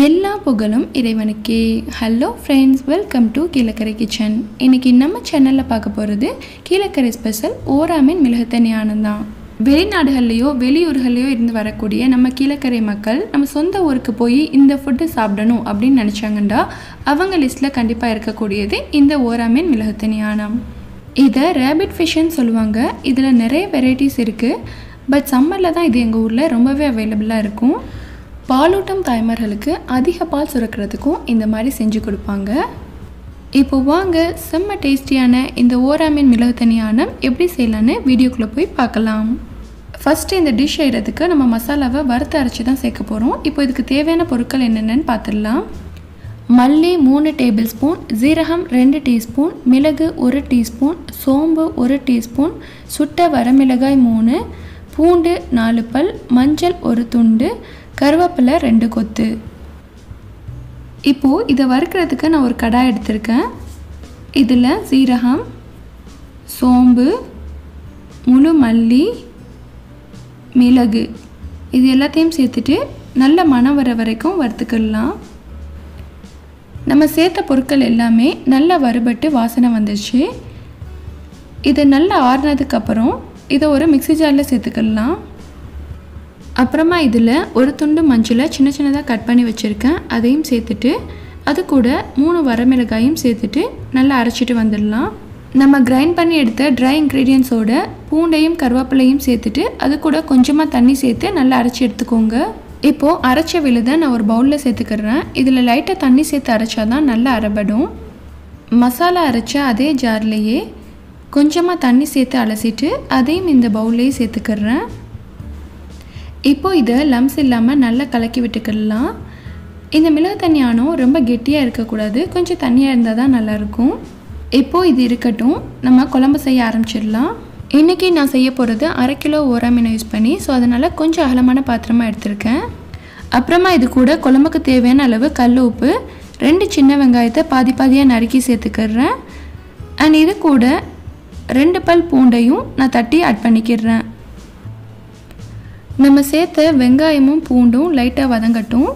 எல்லா புகழும் இறைவனுக்கே. Hello friends, welcome to Kilakarai kitchen. இன்றைக்கி நம்ம சேனலில் பார்க்க போகிறது கீழக்கரை ஸ்பெஷல் ஓரா மீன் மிளகு தண்ணி ஆனம் தான். வெளிநாடுகள்லையோ வெளியூர்களையோ இருந்து வரக்கூடிய நம்ம கீழக்கரை மக்கள் நம்ம சொந்த ஊருக்கு போய் இந்த ஃபுட்டு சாப்பிடணும் அப்படின்னு நினச்சாங்கண்டா அவங்க லிஸ்ட்டில் கண்டிப்பாக இருக்கக்கூடியது இந்த ஓரா மீன் மிளகு தண்ணி ஆனம். இதை ரேபிட் ஃபிஷ்ஷுன்னு சொல்லுவாங்க. இதில் நிறைய வெரைட்டிஸ் இருக்குது. பட் சம்மரில் தான் இது எங்கள் ஊரில் ரொம்பவே அவைலபிளாக இருக்கும். பாலூட்டும் தாய்மார்களுக்கு அதிக பால் சுரக்கிறதுக்கும் இந்த மாதிரி செஞ்சு கொடுப்பாங்க. இப்போ வாங்க செம்ம டேஸ்டியான இந்த ஓரா மீன் மிளகு தண்ணி ஆனம் எப்படி செய்யலான்னு வீடியோக்குள்ளே போய் பார்க்கலாம். ஃபஸ்ட்டு இந்த டிஷ் செய்கிறதுக்கு நம்ம மசாலாவை வறுத்து அரைச்சி தான் சேர்க்க போகிறோம். இப்போ இதுக்கு தேவையான பொருட்கள் என்னென்னு பார்த்துடலாம். மல்லி 3 டேபிள் ஸ்பூன், ஜீரகம் 2 டீஸ்பூன், மிளகு 1 டீஸ்பூன், சோம்பு 1 டீஸ்பூன், சுட்ட வரமிளகாய் 3, பூண்டு 4 பல், மஞ்சள் 1 துண்டு, கருவேப்பிலை 2 கொத்து. இப்போது இதை வறுக்கிறதுக்கு நான் ஒரு கடாய் எடுத்திருக்கேன். இதில் சீரகம், சோம்பு, முழு மல்லி, மிளகு இது எல்லாத்தையும் சேர்த்துட்டு நல்ல மணம் வர வரைக்கும் வறுத்துக்கிடலாம். நம்ம சேர்த்த பொருட்கள் எல்லாமே நல்லா வறுபட்டு வாசனை வந்துச்சு. இது நல்லா ஆறுனதுக்கப்புறம் இதை ஒரு மிக்ஸி ஜாரில் சேர்த்துக்கிடலாம். அப்புறமா இதில் ஒரு துண்டு மஞ்சளை சின்ன சின்னதாக கட் பண்ணி வச்சுருக்கேன், அதையும் சேர்த்துட்டு அது கூட 3 வரமிளகாயும் சேர்த்துட்டு நல்லா அரைச்சிட்டு வந்துடலாம். நம்ம கிரைண்ட் பண்ணி எடுத்த ட்ரை இன்க்ரீடியன்ஸோட பூண்டையும் கருவேப்பிலையும் சேர்த்துட்டு அது கூட கொஞ்சமாக தண்ணி சேர்த்து நல்லா அரைச்சி எடுத்துக்கோங்க. இப்போது அரைச்ச விழுதை நான் ஒரு பவுலில் சேர்த்துக்கிறேன். இதில் லைட்டாக தண்ணி சேர்த்து அரைச்சா தான் நல்லா அரைபடும். மசாலா அரைச்ச அதே ஜார்லேயே கொஞ்சமாக தண்ணி சேர்த்து அலசிட்டு அதையும் இந்த பவுல்லையே சேர்த்துக்கிறேன். இப்போது இதை லம்ஸ் இல்லாமல் நல்லா கலக்கி விட்டுக்கிடலாம். இந்த மிளகு தண்ணி ஆனம் ரொம்ப கெட்டியாக இருக்கக்கூடாது, கொஞ்சம் தண்ணியாக இருந்தால் தான் நல்லாயிருக்கும். இப்போது இது இருக்கட்டும், நம்ம குழம்பு செய்ய ஆரம்பிச்சிடலாம். இன்றைக்கி நான் செய்ய போகிறது 1/2 கிலோ ஓரா மீனை யூஸ் பண்ணி, ஸோ அதனால் கொஞ்சம் அகலமான பாத்திரமாக எடுத்திருக்கேன். அப்புறமா இது கூட குழம்புக்கு தேவையான அளவு கல் உப்பு, 2 சின்ன வெங்காயத்தை பாதி பாதியாக நறுக்கி சேர்த்துக்கிறேன். அண்ட் இது கூட 2 பல் பூண்டையும் நான் தட்டி ஆட் பண்ணிக்கிறேன். நம்ம சேர்த்த வெங்காயமும் பூண்டும் லைட்டாக வதங்கட்டும்.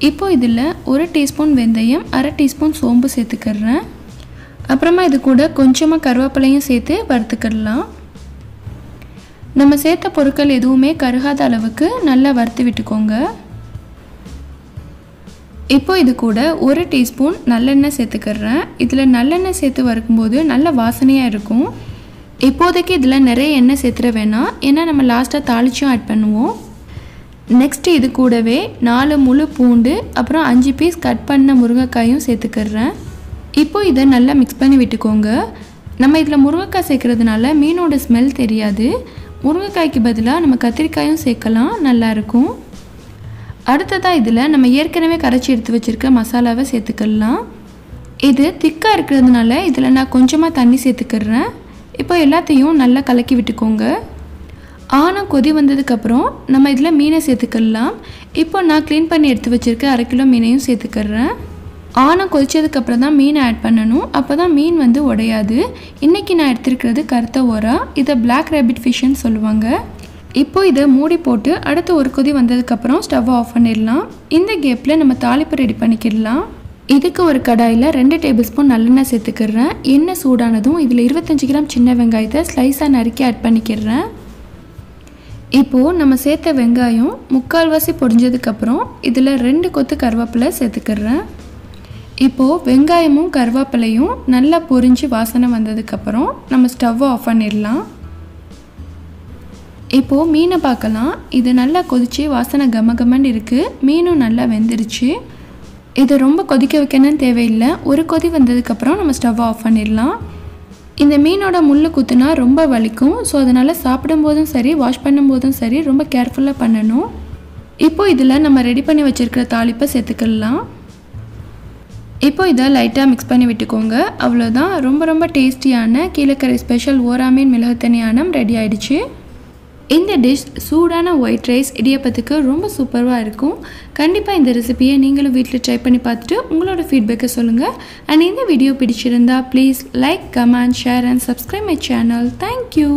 இப்போது இதில் 1 டீஸ்பூன் வெந்தயம், 1/2 டீஸ்பூன் சோம்பு சேர்த்துக்கிறேன். அப்புறமா இது கூட கொஞ்சமாக கருவேப்பிலையும் சேர்த்து வறுத்துக்கிடலாம். நம்ம சேர்த்த பொருட்கள் எதுவுமே கருகாத அளவுக்கு நல்லா வறுத்து விட்டுக்கோங்க. இப்போ இது கூட 1 டீஸ்பூன் நல்லெண்ணெய் சேர்த்துக்கிறேன். இதில் நல்லெண்ணெய் சேர்த்து வறுக்கும்போது நல்ல வாசனையாக இருக்கும். இப்போதைக்கு இதில் நிறைய எண்ணெய் சேர்த்துட வேணாம், ஏன்னா நம்ம லாஸ்ட்டாக தாளிச்சும் ஆட் பண்ணுவோம். நெக்ஸ்ட்டு இது கூடவே 4 முழு பூண்டு, அப்புறம் 5 பீஸ் கட் பண்ண முருங்கைக்காயும் சேர்த்துக்கிறேன். இப்போது இதை நல்லா மிக்ஸ் பண்ணி விட்டுக்கோங்க. நம்ம இதில் முருங்கைக்காய் சேர்க்குறதுனால மீனோட ஸ்மெல் தெரியாது. முருங்கைக்காய்க்கு பதிலாக நம்ம கத்திரிக்காயும் சேர்க்கலாம், நல்லாயிருக்கும். அடுத்ததாக இதில் நம்ம ஏற்கனவே கரைச்சி எடுத்து வச்சுருக்க மசாலாவை சேர்த்துக்கலாம். இது திக்காக இருக்கிறதுனால இதில் நான் கொஞ்சமாக தண்ணி சேர்த்துக்கிறேன். இப்போ எல்லாத்தையும் நல்லா கலக்கி விட்டுக்கோங்க. ஆனம் கொதி வந்ததுக்கப்புறம் நம்ம இதில் மீனை சேர்த்துக்கலாம். இப்போ நான் க்ளீன் பண்ணி எடுத்து வச்சுருக்க 1/2 கிலோ மீனையும் சேர்த்துக்கிறேன். ஆனம் கொதிச்சதுக்கப்புறம் தான் மீனை ஆட் பண்ணணும், அப்போ தான் மீன் வந்து உடையாது. இன்றைக்கி நான் எடுத்துருக்கிறது கருத்த ஓரா, இதை பிளாக் ரேபிட் ஃபிஷ்ஷுன்னு சொல்லுவாங்க. இப்போது இதை மூடி போட்டு அடுத்து ஒரு கொதி வந்ததுக்கப்புறம் ஸ்டவ்வை ஆஃப் பண்ணிடலாம். இந்த கேப்பில் நம்ம தாளிப்பு ரெடி பண்ணிக்கிடலாம். இதுக்கு ஒரு கடாயில் 2 டேபிள் ஸ்பூன் நல்லெண்ணெய் சேர்த்துக்கிறேன். எண்ணெய் சூடானதும் இதில் 25 கிராம் சின்ன வெங்காயத்தை ஸ்லைஸாக நறுக்கி ஆட் பண்ணிக்கிறேன். இப்போது நம்ம சேர்த்த வெங்காயம் 3/4 பொரிஞ்சதுக்கப்புறம் இதில் 2 கொத்து கருவேப்பிலை சேர்த்துக்கிறேன். இப்போது வெங்காயமும் கருவேப்பிலையும் நல்லா பொரிஞ்சு வாசனை வந்ததுக்கப்புறம் நம்ம ஸ்டவ்வை ஆஃப் பண்ணிடலாம். இப்போது மீனை பார்க்கலாம். இது நல்லா கொதித்து வாசனை கமகமன்னு இருக்குது. மீனும் நல்லா வெந்துருச்சு. இதை ரொம்ப கொதிக்க வைக்கணும்னு தேவையில்லை. ஒரு கொதி வந்ததுக்கப்புறம் நம்ம ஸ்டவ்வை ஆஃப் பண்ணிடலாம். இந்த மீனோட முள் குத்துனா ரொம்ப வலிக்கும், ஸோ அதனால் சாப்பிடும்போதும் சரி வாஷ் பண்ணும்போதும் சரி ரொம்ப கேர்ஃபுல்லாக பண்ணணும். இப்போது இதில் நம்ம ரெடி பண்ணி வச்சுருக்கிற தாளிப்பை சேர்த்துக்கலாம். இப்போ இதை லைட்டாக மிக்ஸ் பண்ணி விட்டுக்கோங்க. அவ்வளோதான், ரொம்ப ரொம்ப டேஸ்டியான கீழக்கரை ஸ்பெஷல் ஓரா மீன் மிளகு தண்ணி ஆனம் ரெடி ஆகிடுச்சு. இந்த டிஷ் சூடான ஒயிட் ரைஸ் இடியாப்பத்துக்கு ரொம்ப சூப்பராக இருக்கும். கண்டிப்பாக இந்த ரெசிபியை நீங்களும் வீட்டில் ட்ரை பண்ணி பார்த்துட்டு உங்களோட ஃபீட்பேக்கை சொல்லுங்கள். அண்ட் இந்த வீடியோ பிடிச்சிருந்தா please like, comment, share and subscribe my channel. Thank you.